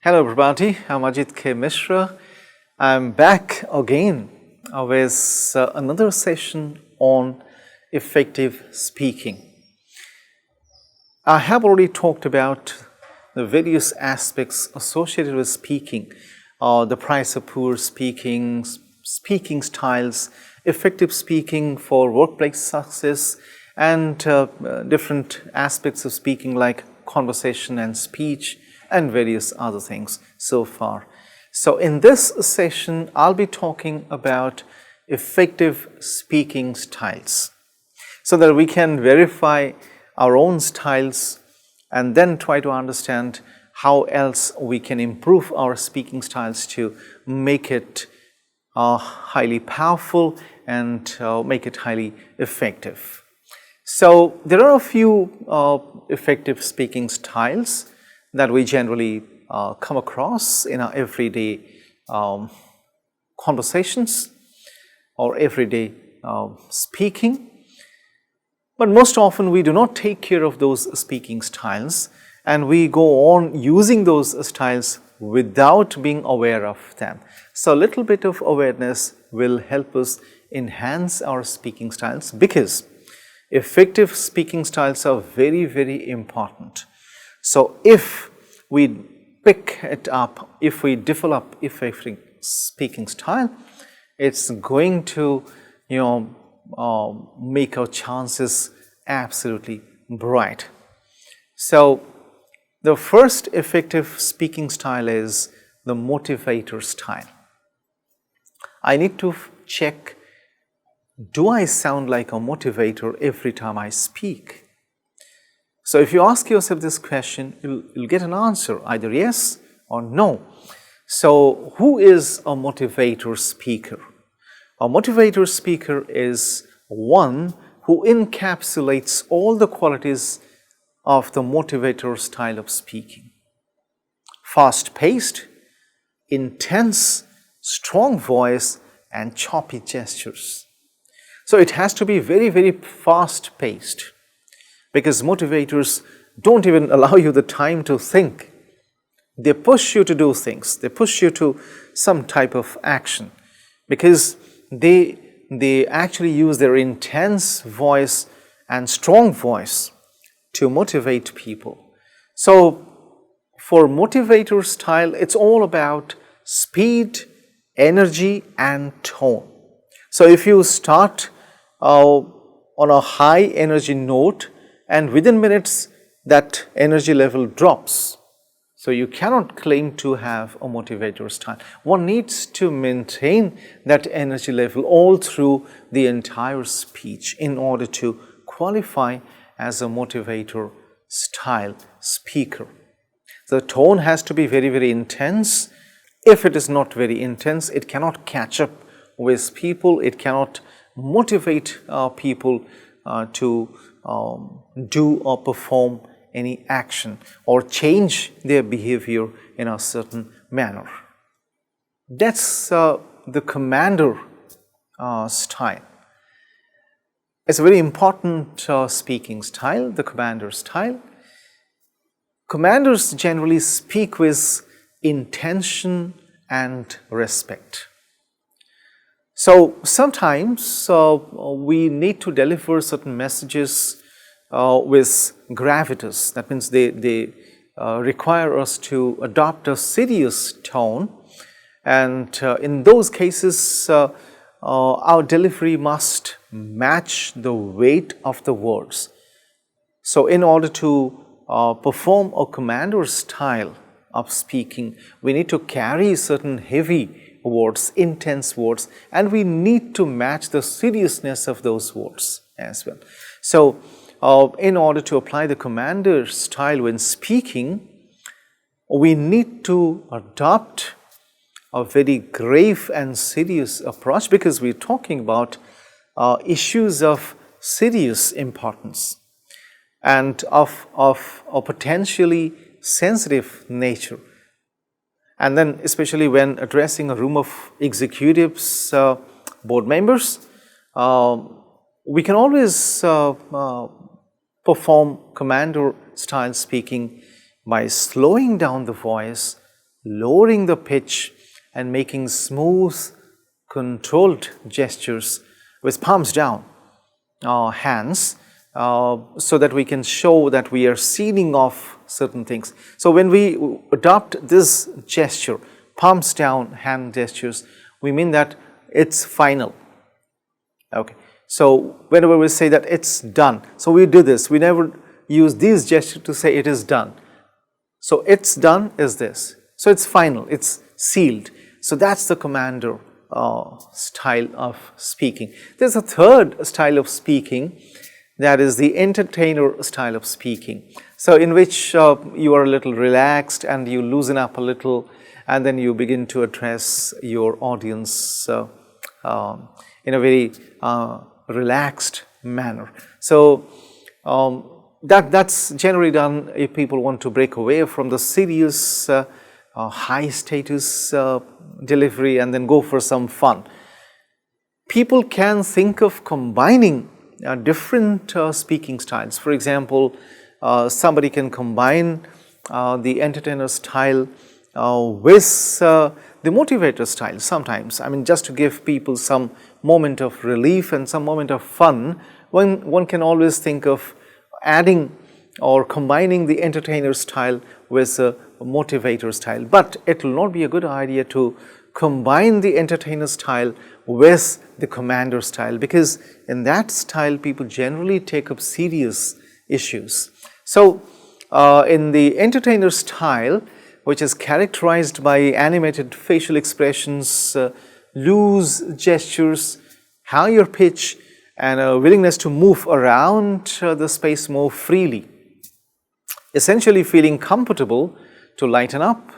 Hello everybody, I'm Ajit K. Mishra. I'm back again with another session on effective speaking. I have already talked about the various aspects associated with speaking, the price of poor speaking, speaking styles, effective speaking for workplace success, and different aspects of speaking like conversation and speech, and various other things so far. So in this session, I'll be talking about effective speaking styles so that we can verify our own styles and then try to understand how else we can improve our speaking styles to make it highly powerful and make it highly effective. So there are a few effective speaking styles that we generally come across in our everyday conversations or everyday speaking. But most often we do not take care of those speaking styles and we go on using those styles without being aware of them. So a little bit of awareness will help us enhance our speaking styles because effective speaking styles are very, very important. So if we pick it up, if we develop effective speaking style, it's going to make our chances absolutely bright. So the first effective speaking style is the motivator style. I need to check, do I sound like a motivator every time I speak? So if you ask yourself this question, you'll get an answer, either yes or no. So who is a motivator speaker? A motivator speaker is one who encapsulates all the qualities of the motivator style of speaking. Fast-paced, intense, strong voice, and choppy gestures. So it has to be very, very fast-paced, because motivators don't even allow you the time to think. They push you to do things. They push you to some type of action because they actually use their intense voice and strong voice to motivate people. So for motivator style, it's all about speed, energy, and tone. So if you start on a high energy note, and within minutes that energy level drops. So you cannot claim to have a motivator style. One needs to maintain that energy level all through the entire speech in order to qualify as a motivator style speaker. The tone has to be very, very intense. If it is not very intense, it cannot catch up with people. It cannot motivate people to do or perform any action or change their behavior in a certain manner. That's the commander style. It's a very important speaking style, the commander style. Commanders generally speak with intention and respect. So sometimes we need to deliver certain messages with gravitas. That means they require us to adopt a serious tone, and in those cases our delivery must match the weight of the words. So in order to perform a commander style of speaking, we need to carry certain heavy words, intense words, and we need to match the seriousness of those words as well. So in order to apply the commander style when speaking, we need to adopt a very grave and serious approach because we're talking about issues of serious importance and of a potentially sensitive nature. And then especially when addressing a room of executives, board members, we can always perform commander style speaking by slowing down the voice lowering the pitch and making smooth, controlled gestures with palms down, hands, so that we can show that we are sealing off certain things. So when we adopt this gesture, palms down, hand gestures, we mean that it's final. Okay. So whenever we say that it's done, so we do this, we never use these gestures to say it is done. So it's done is this. So it's final, it's sealed. So that's the commander style of speaking. There's a third style of speaking, that is the entertainer style of speaking. So in which you are a little relaxed and you loosen up a little, and then you begin to address your audience in a very relaxed manner. So that's generally done if people want to break away from the serious high status delivery and then go for some fun. People can think of combining different speaking styles. For example, somebody can combine the entertainer style with the motivator style sometimes. I mean, just to give people some moment of relief and some moment of fun, one can always think of adding or combining the entertainer style with a motivator style. But it will not be a good idea to combine the entertainer style with the commander style, because in that style people generally take up serious issues. So in the entertainer style, which is characterized by animated facial expressions, loose gestures, higher pitch, and a willingness to move around the space more freely, essentially feeling comfortable to lighten up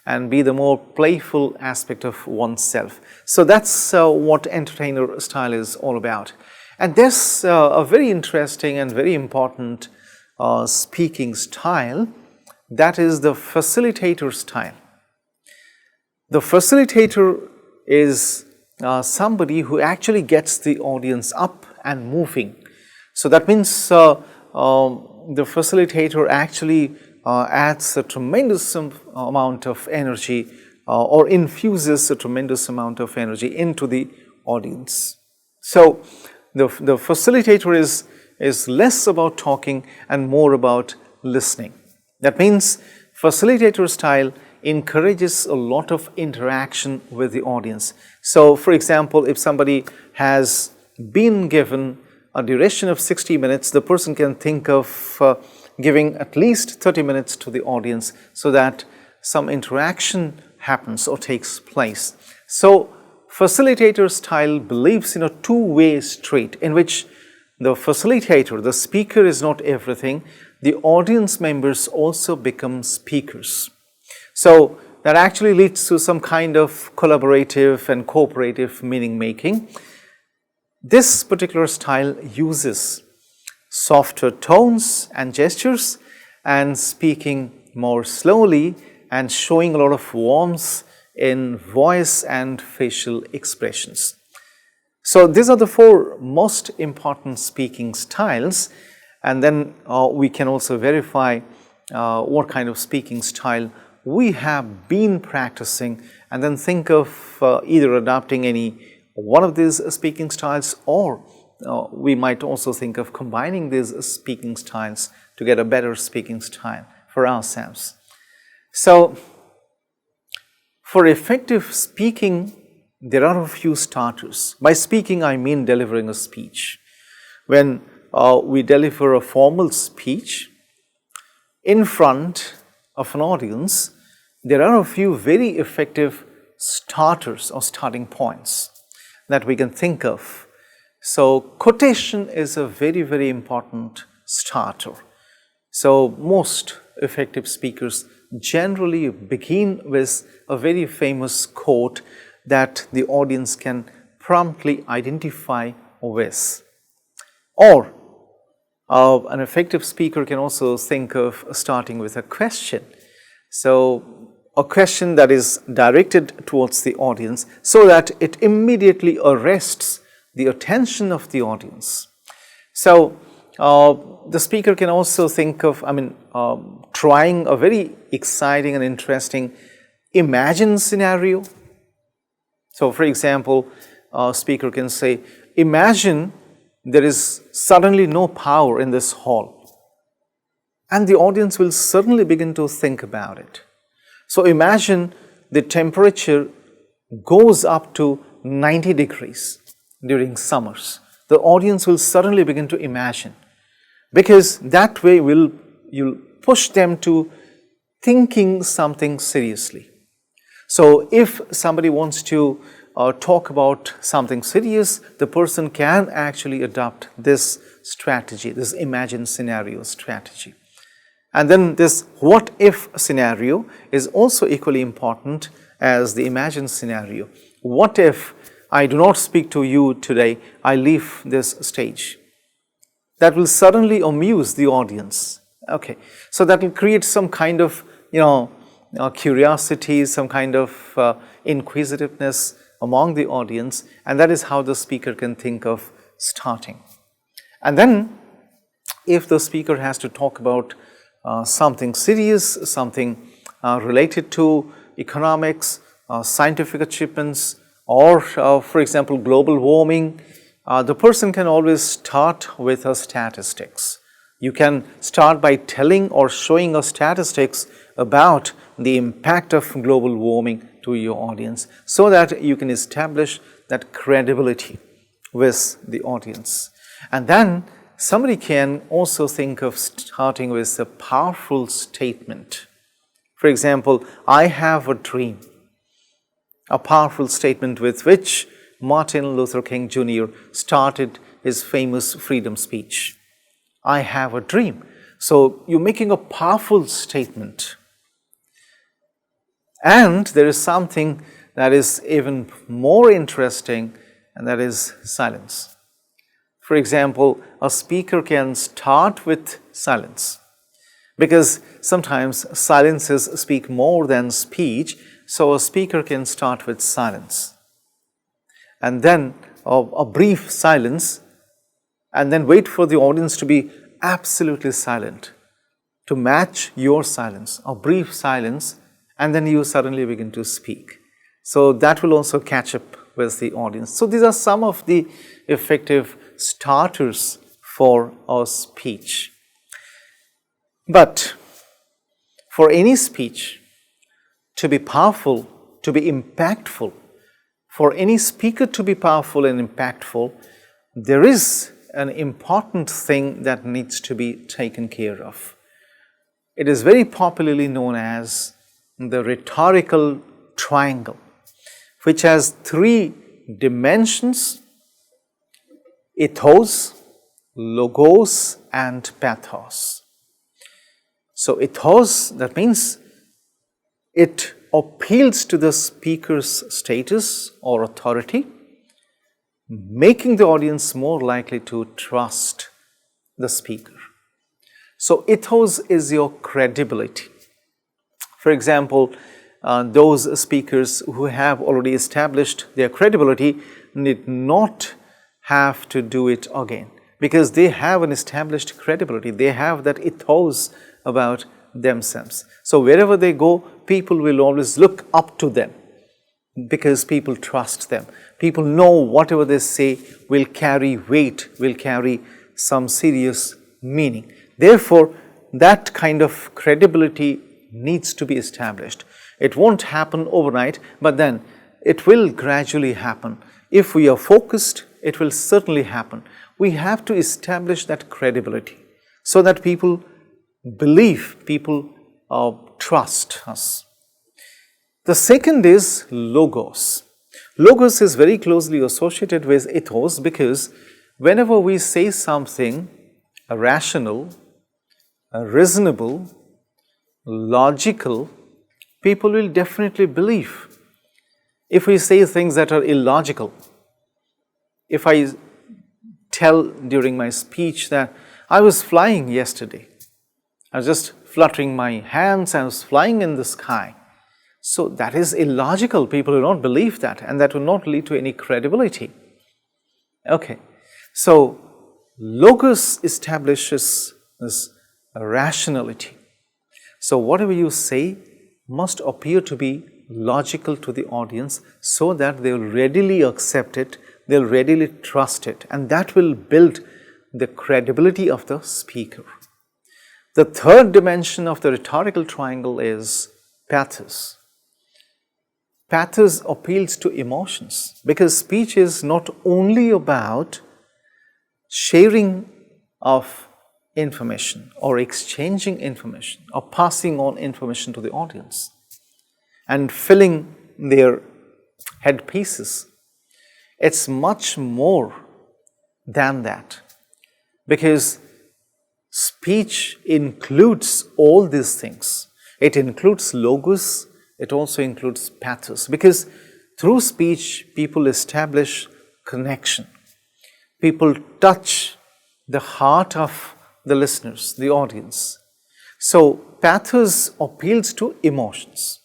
and be the more playful aspect of oneself. So that's what entertainer style is all about. And there's a very interesting and very important speaking style, that is the facilitator style. The facilitator is somebody who actually gets the audience up and moving. So that means the facilitator actually adds a tremendous amount of energy or infuses a tremendous amount of energy into the audience. So the facilitator is less about talking and more about listening. That means facilitator style encourages a lot of interaction with the audience. So for example, if somebody has been given a duration of 60 minutes, the person can think of giving at least 30 minutes to the audience so that some interaction happens or takes place. So facilitator style believes in a two-way street in which the facilitator, the speaker, is not everything. The audience members also become speakers. So that actually leads to some kind of collaborative and cooperative meaning making. This particular style uses softer tones and gestures and speaking more slowly and showing a lot of warmth in voice and facial expressions. So these are the four most important speaking styles, and then we can also verify what kind of speaking style we have been practicing, and then think of either adopting any one of these speaking styles, or we might also think of combining these speaking styles to get a better speaking style for ourselves. So for effective speaking, there are a few starters. By speaking, I mean delivering a speech. When we deliver a formal speech in front of an audience, there are a few very effective starters or starting points that we can think of. So quotation is a very, very important starter. So most effective speakers generally begin with a very famous quote that the audience can promptly identify with. Or an effective speaker can also think of starting with a question. So a question that is directed towards the audience so that it immediately arrests the attention of the audience. So the speaker can also think of, trying a very exciting and interesting imagine scenario. So for example, a speaker can say, imagine there is suddenly no power in this hall. And the audience will certainly begin to think about it. So imagine the temperature goes up to 90 degrees during summers. The audience will suddenly begin to imagine, because that way you'll push them to thinking something seriously. So if somebody wants to talk about something serious, the person can actually adopt this strategy, this imagine scenario strategy. And then this what if scenario is also equally important as the imagine scenario. What if I do not speak to you today, I leave this stage? That will suddenly amuse the audience. Okay, so that will create some kind of, curiosity, some kind of inquisitiveness among the audience, and that is how the speaker can think of starting. And then, if the speaker has to talk about something serious, something related to economics, scientific achievements, or for example, global warming, the person can always start with a statistics. You can start by telling or showing us statistics about the impact of global warming to your audience, so that you can establish that credibility with the audience. And then somebody can also think of starting with a powerful statement. For example, I have a dream. A powerful statement with which Martin Luther King Jr. started his famous freedom speech. I have a dream. So you're making a powerful statement. And there is something that is even more interesting, and that is silence. For example, a speaker can start with silence, because sometimes silences speak more than speech, so a speaker can start with silence. And then a brief silence, and then wait for the audience to be absolutely silent, to match your silence, a brief silence, and then you suddenly begin to speak. So that will also catch up with the audience. So these are some of the effective starters for our speech. But for any speech to be powerful, to be impactful, for any speaker to be powerful and impactful, there is an important thing that needs to be taken care of. It is very popularly known as the rhetorical triangle, which has three dimensions: ethos, logos, and pathos. So ethos, that means it appeals to the speaker's status or authority, making the audience more likely to trust the speaker. So ethos is your credibility. For example, those speakers who have already established their credibility need not have to do it again, because they have an established credibility. They have that ethos about themselves. So wherever they go, people will always look up to them, because people trust them. People know whatever they say will carry weight, will carry some serious meaning. Therefore, that kind of credibility needs to be established. It won't happen overnight, but then it will gradually happen. If we are focused, it will certainly happen. We have to establish that credibility so that people believe, people trust us. The second is logos. Logos is very closely associated with ethos, because whenever we say something rational, reasonable, logical, people will definitely believe. If we say things that are illogical, if I tell during my speech that I was flying yesterday, I was just fluttering my hands, I was flying in the sky, so that is illogical. People will not believe that, and that will not lead to any credibility. Okay, so logos establishes this rationality. So whatever you say must appear to be logical to the audience so that they'll readily accept it, they'll readily trust it, and that will build the credibility of the speaker. The third dimension of the rhetorical triangle is pathos. Pathos appeals to emotions because speech is not only about sharing of information or exchanging information or passing on information to the audience and filling their headpieces. It's much more than that because speech includes all these things. It includes logos, it also includes pathos because through speech people establish connection. People touch the heart of the listeners, the audience. So pathos appeals to emotions.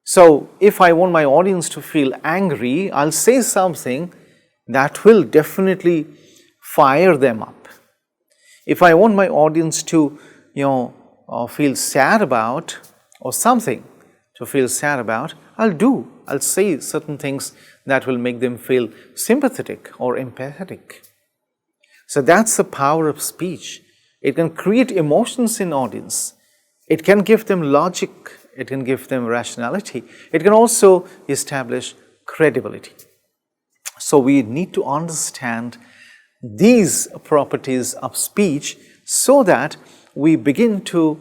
So if I want my audience to feel angry, I'll say something that will definitely fire them up. If I want my audience to, feel sad about or something to feel sad about, I'll say certain things that will make them feel sympathetic or empathetic. So that's the power of speech. It can create emotions in audience. It can give them logic. It can give them rationality. It can also establish credibility. So we need to understand these properties of speech so that we begin to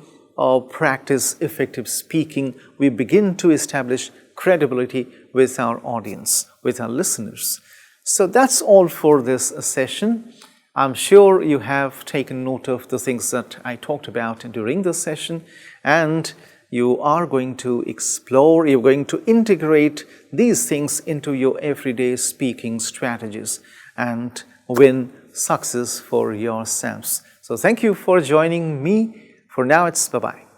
practice effective speaking. We begin to establish credibility with our audience, with our listeners. So that's all for this session. I'm sure you have taken note of the things that I talked about during this session, and you are going to explore, you're going to integrate these things into your everyday speaking strategies and win success for yourselves. So thank you for joining me. For now, it's bye-bye.